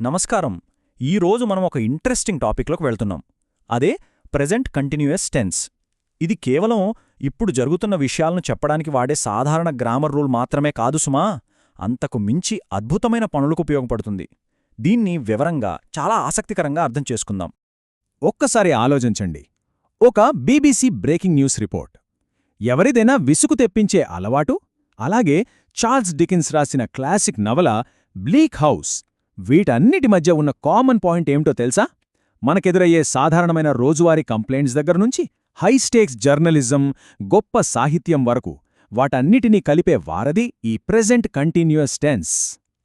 నమస్కారం. ఈరోజు మనం ఒక ఇంట్రెస్టింగ్ టాపిక్లోకి వెళ్తున్నాం. అదే ప్రెజెంట్ కంటిన్యూయస్ టెన్స్. ఇది కేవలం ఇప్పుడు జరుగుతున్న విషయాలను చెప్పడానికి వాడే సాధారణ గ్రామర్ రూల్ మాత్రమే కాదు సుమా, అంతకు మించి అద్భుతమైన పనులకు ఉపయోగపడుతుంది. దీన్ని వివరంగా చాలా ఆసక్తికరంగా అర్థం చేసుకుందాం. ఒక్కసారి ఆలోచించండి. ఒక బీబీసీ బ్రేకింగ్ న్యూస్ రిపోర్ట్. ఎవరిదైనా విసుగు తెప్పించే అలవాటు, అలాగే చార్ల్స్ డికిన్స్ రాసిన క్లాసిక్ నవల బ్లీక్ హౌస్, వీటన్నిటి మధ్య ఉన్న కామన్ పాయింట్ ఏమిటో తెలుసా? మనకెదురయ్యే సాధారణమైన రోజువారీ కంప్లైంట్స్ దగ్గర్నుంచి హైస్టేక్స్ జర్నలిజం, గొప్ప సాహిత్యం వరకు వాటన్నిటినీ కలిపే వారధి ఈ ప్రెజెంట్ కంటిన్యూయస్ టెన్స్.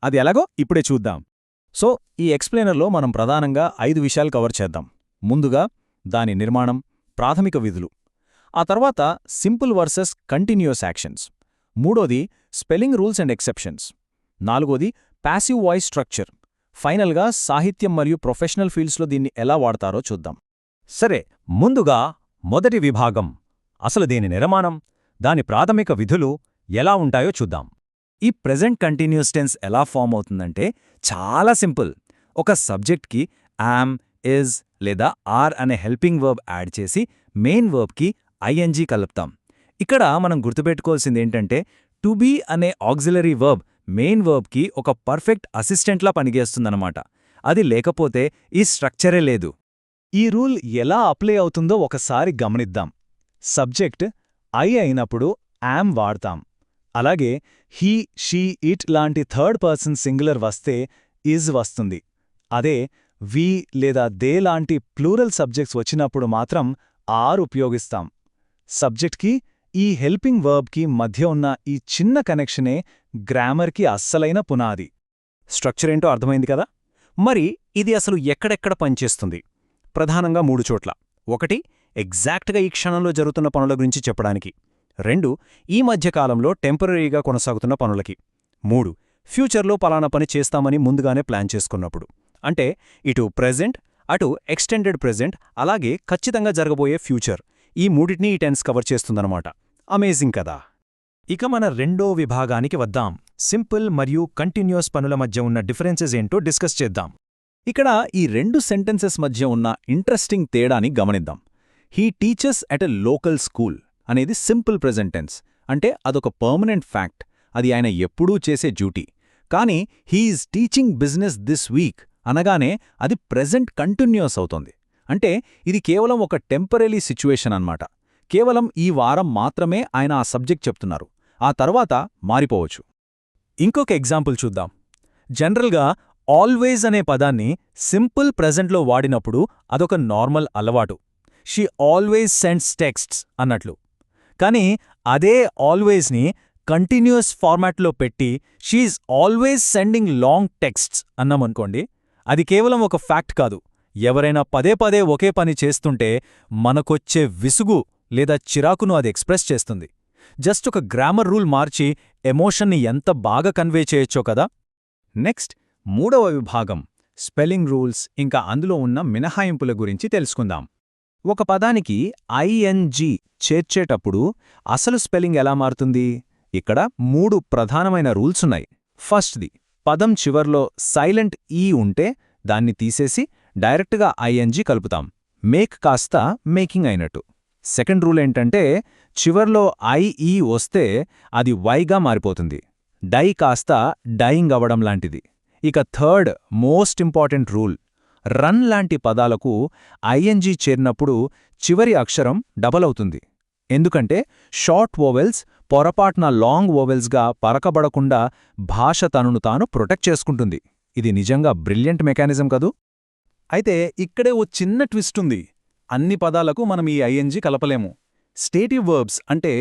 అది ఎలాగో ఇప్పుడే చూద్దాం. సో ఈ ఎక్స్ప్లెయినర్లో మనం ప్రధానంగా 5 విషయాలు కవర్ చేద్దాం. ముందుగా దాని నిర్మాణం, ప్రాథమిక విధులు. ఆ తర్వాత సింపుల్ వర్సెస్ కంటిన్యూయస్ యాక్షన్స్. మూడోది స్పెల్లింగ్ రూల్స్ అండ్ ఎక్సెప్షన్స్. నాలుగోది ప్యాసివ్ వాయిస్ స్ట్రక్చర్. ఫైనల్గా సాహిత్యం మరియు ప్రొఫెషనల్ ఫీల్డ్స్లో దీన్ని ఎలా వాడతారో చూద్దాం. సరే, ముందుగా మొదటి విభాగం, అసలు దీని నిర్మాణం, దాని ప్రాథమిక విధులు ఎలా ఉంటాయో చూద్దాం. ఈ ప్రెజెంట్ కంటిన్యూస్ టెన్స్ ఎలా ఫామ్ అవుతుందంటే చాలా సింపుల్. ఒక సబ్జెక్ట్కి యామ్, ఇజ్ లేదా ఆర్ అనే హెల్పింగ్ వర్బ్ యాడ్ చేసి మెయిన్ వర్బ్కి ఐఎన్జీ కలుపుతాం. ఇక్కడ మనం గుర్తుపెట్టుకోవాల్సిందేంటంటే టు బీ అనే ఆక్సిలరీ వర్బ్ మెయిన్ వర్బ్కి ఒక పర్ఫెక్ట్ అసిస్టెంట్లా పనిచేస్తుందన్నమాట. అది లేకపోతే ఈ స్ట్రక్చరే లేదు. ఈ రూల్ ఎలా అప్లై అవుతుందో ఒకసారి గమనిద్దాం. సబ్జెక్ట్ ఐ అయినప్పుడు యామ్ వాడతాం. అలాగే హీ, షీ, ఇట్ లాంటి థర్డ్ పర్సన్ సింగులర్ వస్తే ఈజ్ వస్తుంది. అదే వి లేదా దే లాంటి ప్లూరల్ సబ్జెక్ట్స్ వచ్చినప్పుడు మాత్రం ఆర్ ఉపయోగిస్తాం. సబ్జెక్ట్కి ఈ హెల్పింగ్ వర్బ్కి మధ్య ఉన్న ఈ చిన్న కనెక్షనే గ్రామర్కి అస్సలైన పునాది. స్ట్రక్చర్ ఏంటో అర్థమైంది కదా? మరి ఇది అసలు ఎక్కడెక్కడ పనిచేస్తుంది? ప్రధానంగా 3 చోట్ల. 1 ఎగ్జాక్ట్గా ఈ క్షణంలో జరుగుతున్న పనుల గురించి చెప్పడానికి. 2 ఈ మధ్యకాలంలో టెంపరరీగా కొనసాగుతున్న పనులకి. 3 ఫ్యూచర్లో పలానా పని చేస్తామని ముందుగానే ప్లాన్ చేసుకున్నప్పుడు. అంటే ఇటు ప్రెజెంట్, అటు ఎక్స్టెండెడ్ ప్రెజెంట్, అలాగే ఖచ్చితంగా జరగబోయే ఫ్యూచర్, ఈ మూడింటినీ ఈ టెన్స్ కవర్ చేస్తుందన్నమాట. అమేజింగ్ కదా? ఇక మన రెండో విభాగానికి వద్దాం. సింపుల్ మరియు కంటిన్యూస్ పనుల మధ్య ఉన్న డిఫరెన్సెస్ ఏంటో డిస్కస్ చేద్దాం. ఇక్కడ ఈ 2 సెంటెన్సెస్ మధ్య ఉన్న ఇంట్రెస్టింగ్ తేడాని గమనిద్దాం. He teachers at a local school అనేది సింపుల్ ప్రెజెంట్ టెన్స్, అంటే అదొక పర్మనెంట్ ఫ్యాక్ట్, అది ఆయన ఎప్పుడూ చేసే డ్యూటీ. కానీ he is teaching business this week అనగానే అది ప్రెజెంట్ కంటిన్యూస్ అవుతోంది. అంటే ఇది కేవలం ఒక టెంపరరీ సిచ్యువేషన్ అన్నమాట. కేవలం ఈ వారం మాత్రమే ఆయన ఆ సబ్జెక్ట్ చెప్తున్నారు, ఆ తర్వాత మారిపోవచ్చు. ఇంకొక ఎగ్జాంపుల్ చూద్దాం. జనరల్గా ఆల్వేజ్ అనే పదాన్ని సింపుల్ ప్రెజెంట్లో వాడినప్పుడు అదొక నార్మల్ అలవాటు. షీ ఆల్వేజ్ సెండ్స్ టెక్స్ట్స్ అన్నట్లు. కానీ అదే ఆల్వేజ్ని కంటిన్యూయస్ ఫార్మాట్లో పెట్టి she is always sending long texts అన్నామనుకోండి, అది కేవలం ఒక ఫ్యాక్ట్ కాదు. ఎవరైనా పదే పదే ఒకే పని చేస్తుంటే మనకొచ్చే విసుగు లేదా చిరాకును అది ఎక్స్ప్రెస్ చేస్తుంది. జస్ట్ ఒక గ్రామర్ రూల్ మార్చి ఎమోషన్ని ఎంత బాగా కన్వే చేయొచ్చో కదా. నెక్స్ట్ 3వ విభాగం, స్పెల్లింగ్ రూల్స్, ఇంకా అందులో ఉన్న మినహాయింపుల గురించి తెలుసుకుందాం. ఒక పదానికి ఐఎన్జీ చేర్చేటప్పుడు అసలు స్పెల్లింగ్ ఎలా మారుతుంది? ఇక్కడ 3 ప్రధానమైన రూల్సున్నాయి. ఫస్ట్ది, పదం చివర్లో సైలెంట్ ఈ ఉంటే దాన్ని తీసేసి డైరెక్ట్గా ఐఎన్జీ కలుపుతాం. మేక్ కాస్త మేకింగ్ అయినట్టు. సెకండ్ రూల్ ఏంటంటే చివర్లో ఐఈ వస్తే అది వైగా మారిపోతుంది. డై కాస్త డైయింగ్ అవ్వడం లాంటిది. ఇక third most important rule, run లాంటి పదాలకు ఐఎన్జీ చేరినప్పుడు చివరి అక్షరం డబల్ అవుతుంది. ఎందుకంటే షార్ట్ వోవెల్స్ పొరపాటున లాంగ్ వోవెల్స్గా పరకబడకుండా భాష తనను తాను ప్రొటెక్ట్ చేసుకుంటుంది. ఇది నిజంగా బ్రిలియంట్ మెకానిజం కదూ. అయితే ఇక్కడే ఓ చిన్న ట్విస్ట్ ఉంది. అన్ని పదాలకు మనం ఈ ఐఎన్జీ కలపలేము. స్టేటివ్ వర్బ్స్ అంటే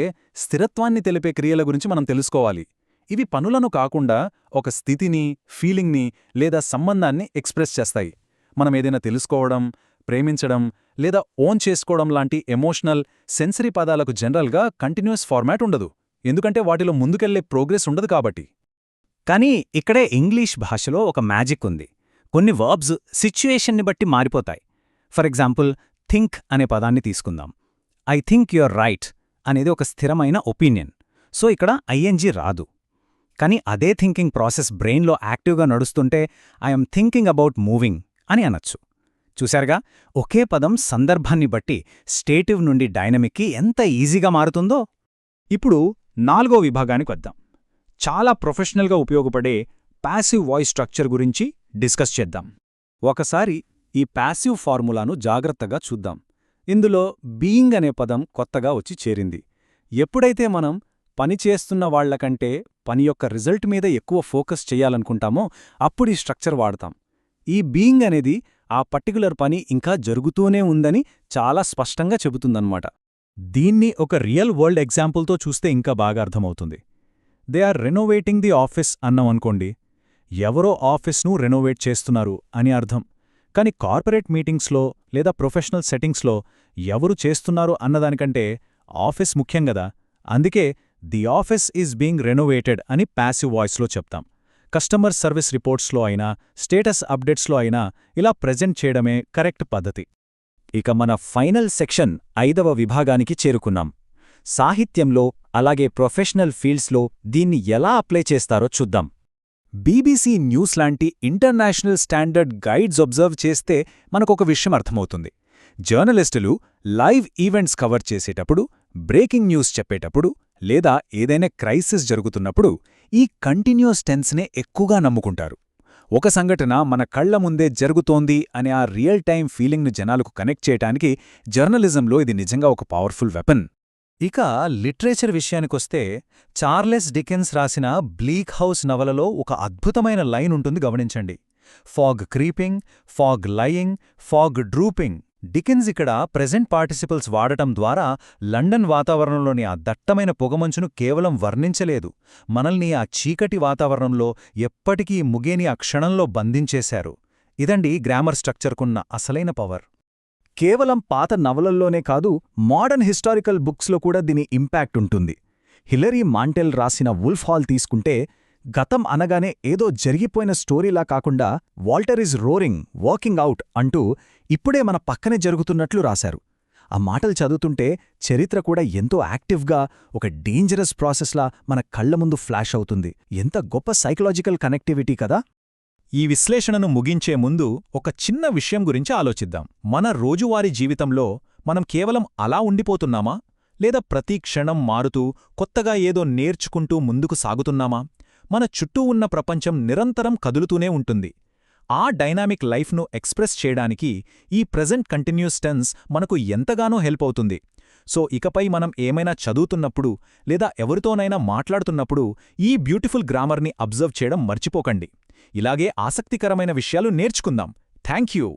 స్థిరత్వాన్ని తెలిపే క్రియల గురించి మనం తెలుసుకోవాలి. ఇవి పనులను కాకుండా ఒక స్థితిని, ఫీలింగ్ని లేదా సంబంధాన్ని ఎక్స్ప్రెస్ చేస్తాయి. మనం ఏదైనా తెలుసుకోవడం, ప్రేమించడం లేదా ఓన్ చేసుకోవడం లాంటి ఎమోషనల్, సెన్సరీ పదాలకు జనరల్గా కంటిన్యూస్ ఫార్మాట్ ఉండదు. ఎందుకంటే వాటిలో ముందుకెళ్లే ప్రోగ్రెస్ ఉండదు కాబట్టి. కానీ ఇక్కడే ఇంగ్లీష్ భాషలో ఒక మ్యాజిక్ ఉంది. కొన్ని వర్బ్స్ సిచ్యుయేషన్ని బట్టి మారిపోతాయి. ఫర్ ఎగ్జాంపుల్, థింక్ అనే పదాన్ని తీసుకుందాం. ఐ థింక్ యుర్ రైట్ అనేది ఒక స్థిరమైన ఒపీనియన్, సో ఇక్కడ ఐఎన్జీ రాదు. కానీ అదే థింకింగ్ ప్రాసెస్ బ్రెయిన్లో యాక్టివ్గా నడుస్తుంటే ఐఎమ్ థింకింగ్ అబౌట్ మూవింగ్ అని అనొచ్చు. చూశారుగా, ఒకే పదం సందర్భాన్ని బట్టి స్టేటివ్ నుండి డైనమిక్కి ఎంత ఈజీగా మారుతుందో. ఇప్పుడు 4వ విభాగానికి వద్దాం. చాలా ప్రొఫెషనల్గా ఉపయోగపడే ప్యాసివ్ వాయిస్ స్ట్రక్చర్ గురించి డిస్కస్ చేద్దాం. ఒకసారి ఈ ప్యాసివ్ ఫార్ములాను జాగ్రత్తగా చూద్దాం. ఇందులో బీయింగ్ అనే పదం కొత్తగా వచ్చి చేరింది. ఎప్పుడైతే మనం పని చేస్తున్న వాళ్లకంటే పని యొక్క రిజల్ట్ మీద ఎక్కువ ఫోకస్ చెయ్యాలనుకుంటామో అప్పుడు ఈ స్ట్రక్చర్ వాడతాం. ఈ బీయింగ్ అనేది ఆ పర్టికులర్ పని ఇంకా జరుగుతూనే ఉందని చాలా స్పష్టంగా చెబుతుందన్నమాట. దీన్ని ఒక రియల్ వరల్డ్ ఎగ్జాంపుల్తో చూస్తే ఇంకా బాగా అర్థమవుతుంది. They are renovating the office అన్నామనుకోండి, ఎవరో ఆఫీస్ను రెనోవేట్ చేస్తున్నారు అని అర్థం. కాని కార్పొరేట్ మీటింగ్స్లో లేదా ప్రొఫెషనల్ సెట్టింగ్స్లో ఎవరు చేస్తున్నారు అన్నదానికంటే ఆఫీస్ ముఖ్యం గదా. అందుకే the office is being renovated అని ప్యాసివ్ వాయిస్లో చెప్తాం. కస్టమర్ సర్వీస్ రిపోర్ట్స్లో అయినా, స్టేటస్ అప్డేట్స్లో అయినా ఇలా ప్రెజెంట్ చేయడమే కరెక్ట్ పద్ధతి. ఇక మన ఫైనల్ సెక్షన్ 5వ విభాగానికి చేరుకున్నాం. సాహిత్యంలో అలాగే ప్రొఫెషనల్ ఫీల్డ్స్లో దీన్ని ఎలా అప్లై చేస్తారో చూద్దాం. బీబీసీ న్యూస్ లాంటి ఇంటర్నేషనల్ స్టాండర్డ్ గైడ్స్ అబ్జర్వ్ చేస్తే మనకొక విషయం అర్థమవుతుంది. జర్నలిస్టులు లైవ్ ఈవెంట్స్ కవర్ చేసేటప్పుడు, బ్రేకింగ్ న్యూస్ చెప్పేటప్పుడు లేదా ఏదైనా క్రైసిస్ జరుగుతున్నప్పుడు ఈ కంటిన్యూస్ టెన్స్నే ఎక్కువగా నమ్ముకుంటారు. ఒక సంఘటన మన కళ్ల ముందే జరుగుతోంది అనే ఆ రియల్ టైం ఫీలింగ్ను జనాలకు కనెక్ట్ చేయటానికి జర్నలిజంలో ఇది నిజంగా ఒక పవర్ఫుల్ వెపన్. ఇక లిటరేచర్ విషయానికొస్తే చార్లెస్ డికెన్స్ రాసిన బ్లీక్ హౌస్ నవలలో ఒక అద్భుతమైన లైన్ ఉంటుంది, గమనించండి. Fog creeping, fog lying, fog drooping. Dickens ఇక్కడ ప్రెజెంట్ పార్టిసిపల్స్ వాడటం ద్వారా లండన్ వాతావరణంలోని ఆ దట్టమైన పొగమంచును కేవలం వర్ణించలేదు, మనల్ని ఆ చీకటి వాతావరణంలో ఎప్పటికీ ముగియని ఆ క్షణంలో బంధించేశారు. ఇదండి గ్రామర్ స్ట్రక్చర్కున్న అసలైన పవర్. కేవలం పాత నవలల్లోనే కాదు, మోడర్న్ హిస్టారికల్ బుక్స్లో కూడా దీని ఇంపాక్ట్ ఉంటుంది. హిలరీ మాంటెల్ రాసిన వుల్ఫ్ హాల్ తీసుకుంటే గతం అనగానే ఏదో జరిగిపోయిన స్టోరీలా కాకుండా Walter is roaring, walking out అంటూ ఇప్పుడే మన పక్కనే జరుగుతున్నట్లు రాశారు. ఆ మాటలు చదువుతుంటే చరిత్ర కూడా ఎంతో యాక్టివ్గా ఒక డేంజరస్ ప్రాసెస్లా మన కళ్ల ముందు ఫ్లాష్ అవుతుంది. ఎంత గొప్ప సైకలాజికల్ కనెక్టివిటీ కదా. ఈ విశ్లేషణను ముగించే ముందు ఒక చిన్న విషయం గురించి ఆలోచిద్దాం. మన రోజువారీ జీవితంలో మనం కేవలం అలా ఉండిపోతున్నామా, లేదా ప్రతి క్షణం మారుతూ కొత్తగా ఏదో నేర్చుకుంటూ ముందుకు సాగుతున్నామా? మన చుట్టూ ఉన్న ప్రపంచం నిరంతరం కదులుతూనే ఉంటుంది. ఆ డైనామిక్ లైఫ్ను ఎక్స్ప్రెస్ చేయడానికి ఈ ప్రెజెంట్ కంటిన్యూస్ టెన్స్ మనకు ఎంతగానో హెల్ప్ అవుతుంది. సో ఇకపై మనం ఏమైనా చదువుతున్నప్పుడు లేదా ఎవరితోనైనా మాట్లాడుతున్నప్పుడు ఈ బ్యూటిఫుల్ గ్రామర్ని అబ్జర్వ్ చేయడం మర్చిపోకండి. ఇలాగే ఆసక్తికరమైన విషయాలు నేర్చుకుందాం. Thank you.